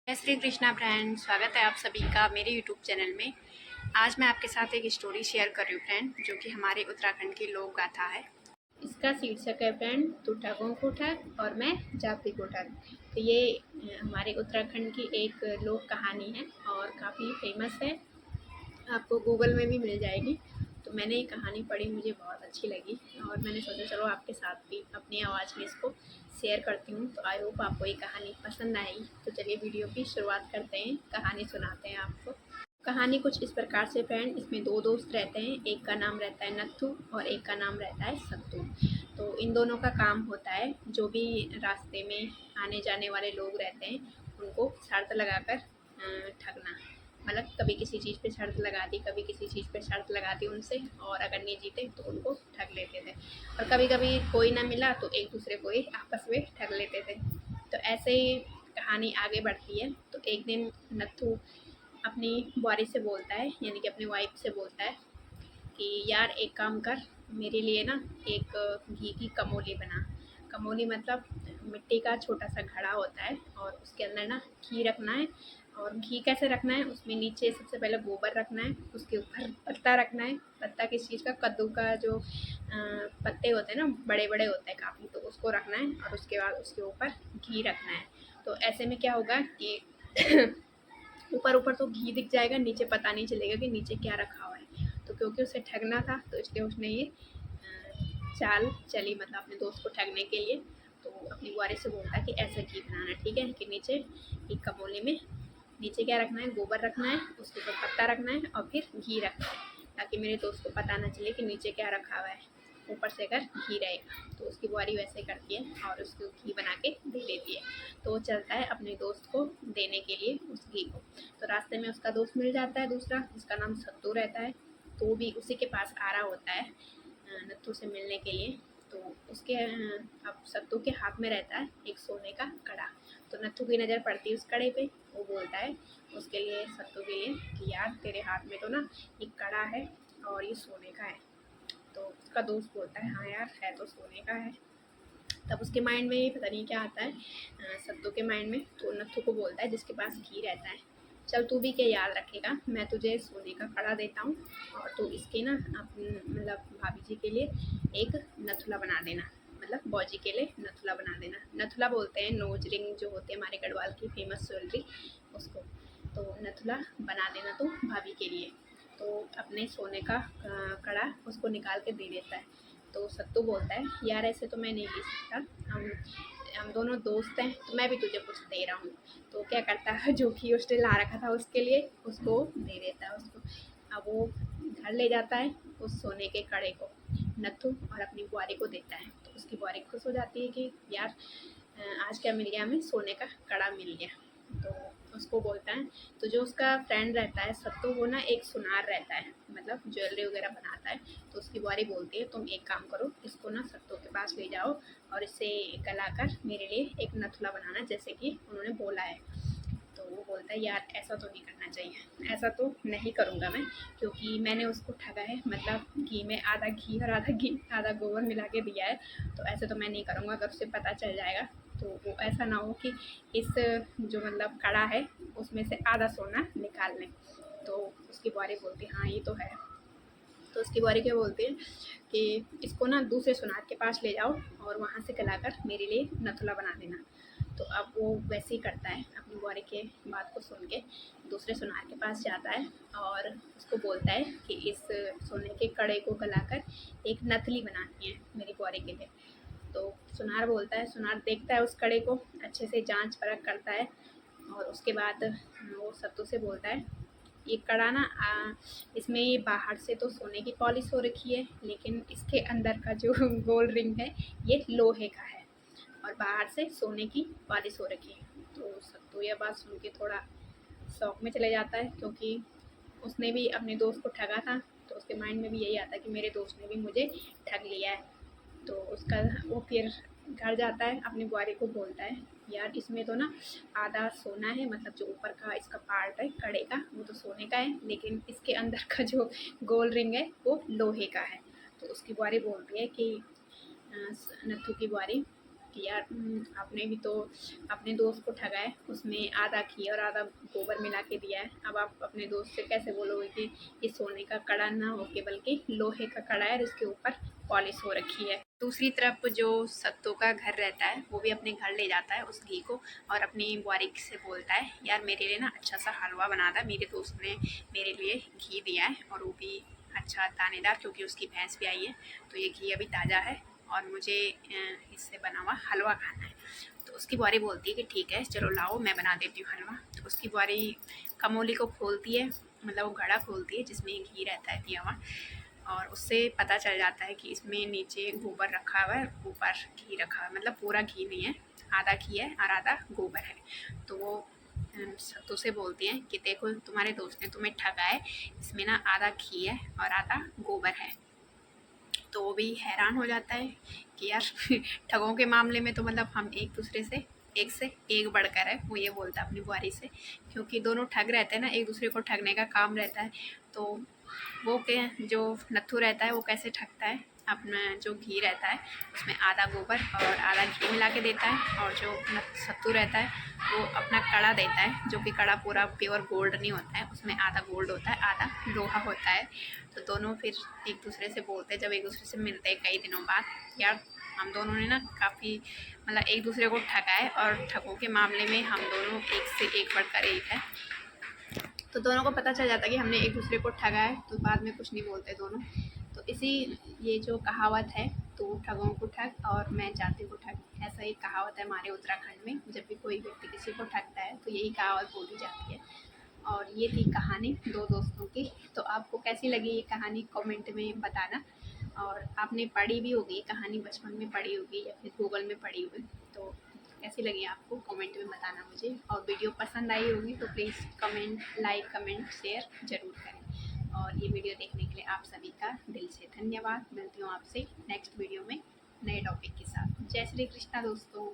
जय श्री कृष्णा फ्रेंड, स्वागत है आप सभी का मेरे यूट्यूब चैनल में। आज मैं आपके साथ एक स्टोरी शेयर कर रही हूँ फ्रेंड, जो कि हमारे उत्तराखंड की लोक गाथा है। इसका शीर्षक है फ्रेंड, तू ठगों को ठग और मैं जाति को ठग। तो ये हमारे उत्तराखंड की एक लोक कहानी है और काफ़ी फेमस है, आपको गूगल में भी मिल जाएगी। तो मैंने ये कहानी पढ़ी, मुझे बहुत अच्छी लगी और मैंने सोचा चलो आपके साथ भी अपनी आवाज़ में इसको शेयर करती हूँ। तो आई होप आपको ये कहानी पसंद आएगी। तो चलिए वीडियो की शुरुआत करते हैं, कहानी सुनाते हैं आपको। कहानी कुछ इस प्रकार से फ्रेंड, इसमें दो दोस्त रहते हैं, एक का नाम रहता है नत्थू और एक का नाम रहता है सत्तू। तो इन दोनों का काम होता है, जो भी रास्ते में आने जाने वाले लोग रहते हैं उनको शर्त लगाकर ठगना। मतलब कभी किसी चीज़ पे शर्त लगा दी, कभी किसी चीज़ पे शर्त लगा दी उनसे, और अगर नहीं जीते तो उनको ठग लेते थे। और कभी कभी कोई ना मिला तो एक दूसरे को ही आपस में ठग लेते थे। तो ऐसे ही कहानी आगे बढ़ती है। तो एक दिन नत्थू अपनी बुआरी से बोलता है, यानी कि अपनी वाइफ से बोलता है कि यार एक काम कर, मेरे लिए ना एक घी की कमोली बना। कमोली मतलब मिट्टी का छोटा सा घड़ा होता है और उसके अंदर ना घी रखना है। और घी कैसे रखना है, उसमें नीचे सबसे पहले गोबर रखना है, उसके ऊपर पत्ता रखना है। पत्ता किस चीज़ का, कद्दू का जो पत्ते होते हैं ना, बड़े बड़े होते हैं काफ़ी, तो उसको रखना है और उसके बाद उसके ऊपर घी रखना है। तो ऐसे में क्या होगा कि ऊपर ऊपर तो घी दिख जाएगा, नीचे पता नहीं चलेगा कि नीचे क्या रखा हुआ है। तो क्योंकि उसे ठगना था तो इसलिए उसने ये चाल चली, मतलब अपने दोस्त को ठगने के लिए। तो अपनी बुआरी से बोलता है कि ऐसा घी बनाना, ठीक है, कि नीचे एक कमोले में नीचे क्या रखना है, गोबर रखना है, उसके ऊपर पत्ता रखना है और फिर घी रखना है, ताकि मेरे दोस्त को पता ना चले कि नीचे क्या रखा हुआ है, ऊपर से अगर घी रहेगा। तो उसकी बुआरी वैसे करती है और उसको घी बना के दे देती है। तो वो चलता है अपने दोस्त को देने के लिए उस घी को। तो रास्ते में उसका दोस्त मिल जाता है दूसरा, जिसका नाम सत्तू रहता है। तो वो भी उसी के पास आ रहा होता है नत्थू से मिलने के लिए। तो उसके अब सत्तू के हाथ में रहता है एक सोने का कड़ा। तो नत्थू की नज़र पड़ती है उस कड़े पे। वो बोलता है उसके लिए, सत्तू के लिए, कि यार तेरे हाथ में तो ना एक कड़ा है और ये सोने का है। तो उसका दोस्त बोलता है हाँ यार, है तो सोने का है। तब उसके माइंड में पता नहीं क्या आता है, सत्तू के माइंड में। तो नत्थू को बोलता है जिसके पास घी रहता है, चल तू भी क्या याद रखेगा, मैं तुझे सोने का कड़ा देता हूँ और तू इसके ना मतलब भाभी जी के लिए एक नथुला बना देना, मतलब बौजी के लिए नथुला बना देना। नथुला बोलते हैं नोज रिंग जो होते हैं हमारे गढ़वाल की फेमस ज्वेलरी, उसको। तो नथुला बना देना तू भाभी के लिए। तो अपने सोने का कड़ा उसको निकाल के दे देता है। तो सत्तू बोलता है यार ऐसे तो मैं नहीं ले सकता, हम दोनों दोस्त हैं, तो मैं भी तुझे कुछ दे रहा हूँ। तो क्या करता है, जो कि उसने ला रखा था उसके लिए, उसको दे देता है उसको। अब वो घर ले जाता है उस सोने के कड़े को नत्थू, और अपनी बुआरी को देता है। तो उसकी बुआरी खुश हो जाती है कि यार आज क्या मिल गया, हमें सोने का कड़ा मिल गया। तो उसको बोलता है, तो जो उसका फ्रेंड रहता है सत्तू, वो ना एक सुनार रहता है, मतलब ज्वेलरी वगैरह बनाता है। तो उसकी बुआरी बोलती है तुम एक काम करो, इसको ना सत्तू के पास ले जाओ और इससे गलाकर मेरे लिए एक नथुला बनाना, जैसे कि उन्होंने बोला है। तो वो बोलता है यार ऐसा तो नहीं करना चाहिए, ऐसा तो नहीं करूँगा मैं, क्योंकि मैंने उसको ठगा है, मतलब घी में आधा घी और आधा गोबर मिला के दिया है। तो ऐसे तो मैं नहीं करूँगा, अगर उसे पता चल जाएगा तो वो ऐसा ना हो कि इस जो मतलब कड़ा है उसमें से आधा सोना निकाल लें। तो उसकी बुआरी बोलती हाँ ये तो है। तो उसकी बुआरी क्या बोलती है कि इसको ना दूसरे सुनार के पास ले जाओ और वहाँ से गलाकर मेरे लिए नथुला बना देना। तो अब वो वैसे ही करता है, अपनी बुआरी के बात को सुन के दूसरे सुनार के पास जाता है और उसको बोलता है कि इस सोने के कड़े को गलाकर एक नथली बनानी है मेरी बुआरी के लिए। तो सुनार बोलता है, सुनार देखता है उस कड़े को, अच्छे से जांच परख करता है और उसके बाद वो सत्तू से बोलता है ये कड़ा ना इसमें ये बाहर से तो सोने की पॉलिश हो रखी है, लेकिन इसके अंदर का जो गोल्ड रिंग है ये लोहे का है और बाहर से सोने की पॉलिश हो रखी है। तो सत्तू यह बात सुन के थोड़ा शौक में चले जाता है, क्योंकि उसने भी अपने दोस्त को ठगा था। तो उसके माइंड में भी यही आता है कि मेरे दोस्त ने भी मुझे ठग लिया है। तो उसका वो फिर घर जाता है, अपनी बुआरी को बोलता है यार इसमें तो ना आधा सोना है, मतलब जो ऊपर का इसका पार्ट है कड़े का वो तो सोने का है, लेकिन इसके अंदर का जो गोल्ड रिंग है वो लोहे का है। तो उसकी बुआरी बोलती है कि नत्थू की बुआरी कि यार आपने भी तो अपने दोस्त को ठगा है, उसमें आधा घी और आधा गोबर मिला के दिया है। अब आप अपने दोस्त से कैसे बोलोगे कि ये सोने का कड़ा ना हो के बल्कि लोहे का कड़ा है और इसके ऊपर पॉलिश हो रखी है। दूसरी तरफ जो सत्तू का घर रहता है वो भी अपने घर ले जाता है उस घी को और अपनी बुआरी से बोलता है, यार मेरे लिए ना अच्छा सा हलवा बना था, मेरे दोस्त ने मेरे लिए घी दिया है और वो भी अच्छा दानेदार, क्योंकि उसकी भैंस भी आई है, तो ये घी अभी ताज़ा है और मुझे इससे बना हुआ हलवा खाना है। तो उसकी बुआरी बोलती है कि ठीक है चलो लाओ मैं बना देती हूँ हलवा। तो उसकी बुआरी कमोली को खोलती है, मतलब वो घड़ा खोलती है जिसमें घी रहता है दिया हुआ, और उससे पता चल जाता है कि इसमें नीचे गोबर रखा हुआ है, ऊपर घी रखा हुआ है, मतलब पूरा घी नहीं है, आधा घी है और आधा गोबर है। तो वो सत्तू से बोलती हैं कि देखो तुम्हारे दोस्त ने तुम्हें ठगा है, इसमें ना आधा घी है और आधा गोबर है। तो वो भी हैरान हो जाता है कि यार ठगों के मामले में तो मतलब हम एक दूसरे से एक बढ़कर है, वो ये बोलता है अपनी बुआरी से, क्योंकि दोनों ठग रहते हैं ना, एक दूसरे को ठगने का काम रहता है। तो वो के जो नत्थू रहता है वो कैसे ठगता है, अपना जो घी रहता है उसमें आधा गोबर और आधा घी मिला के देता है, और जो सत्तू रहता है वो अपना कड़ा देता है, जो कि कड़ा पूरा प्योर गोल्ड नहीं होता है, उसमें आधा गोल्ड होता है आधा लोहा होता है। तो दोनों फिर एक दूसरे से बोलते हैं, जब एक दूसरे से मिलते हैं कई दिनों बाद, यार हम दोनों ने ना काफ़ी मतलब एक दूसरे को ठगा है और ठगों के मामले में हम दोनों एक से एक बढ़कर एक है। तो दोनों को पता चल जाता है कि हमने एक दूसरे को ठगा है, तो बाद में कुछ नहीं बोलते दोनों। तो इसी ये जो कहावत है, तो ठगों को ठग और मैं जाति को ठग, ऐसा एक कहावत है हमारे उत्तराखंड में। जब भी कोई व्यक्ति किसी को ठगता है तो यही कहावत बोली जाती है। और ये थी कहानी दो दोस्तों की। तो आपको कैसी लगी ये कहानी कमेंट में बताना, और आपने पढ़ी भी होगी कहानी, बचपन में पढ़ी होगी या फिर गूगल में पढ़ी होगी, तो कैसी लगी आपको कमेंट में बताना मुझे। और वीडियो पसंद आई होगी तो please comment like comment share ज़रूर करें। और ये वीडियो देखने के लिए आप सभी का दिल से धन्यवाद। मिलती हूँ आपसे नेक्स्ट वीडियो में नए टॉपिक के साथ। जय श्री कृष्णा दोस्तों।